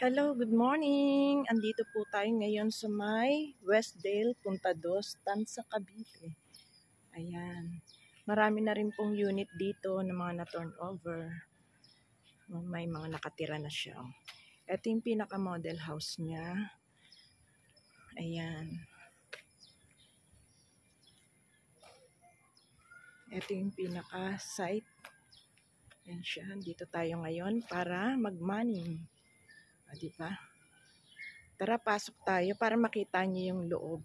Hello, good morning! Andito po tayo ngayon sa may Westdale, Punta Dos, Tansa, Cavite. Ayan. Marami na rin pong unit dito na mga na-turnover. May mga nakatira na siya. Ito yung pinaka-model house niya. Ayan. Ito yung pinaka-site. Ayan siya. Dito tayo ngayon para mag-money. Diba? Tara, pasok tayo para makita niyo yung loob.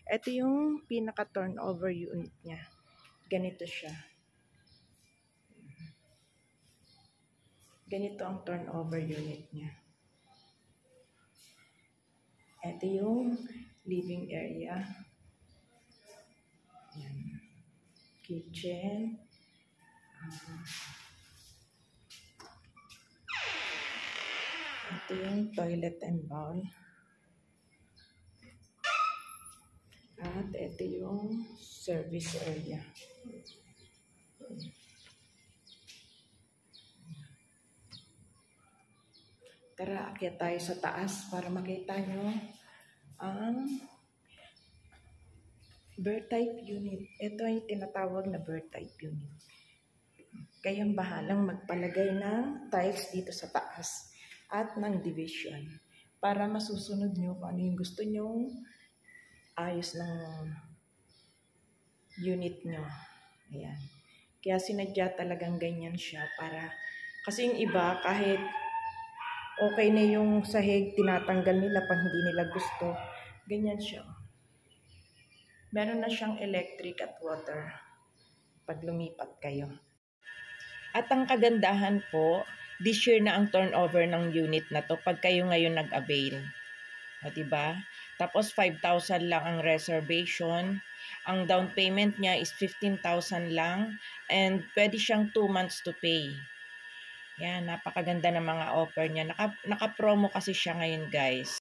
Ito yung pinaka-turnover unit niya. Ganito siya. Ganito ang turnover unit niya. Ito yung living area. Ayan. Kitchen. Ito yung toilet and bowl. At ito yung service area. Tara, akyat tayo sa taas para makita nyo ang bird type unit. Ito ay tinatawag na bird type unit. Kayong bahalang magpalagay ng tiles dito sa taas at ng division para masusunod nyo kung ano yung gusto nyong ayos ng unit nyo. Ayan. Kaya sinadya talagang ganyan siya para, kasi yung iba kahit okay na yung sahig, tinatanggal nila pag hindi nila gusto. Ganyan siya. Meron na siyang electric at water pag lumipat kayo. At ang kagandahan po, this year na ang turnover ng unit na to pag kayo ngayon nag-avail. O, diba? Tapos 5,000 lang ang reservation. Ang down payment niya is 15,000 lang and pwede siyang 2 months to pay. Yan, napakaganda ng mga offer niya. Naka-promo kasi siya ngayon, guys.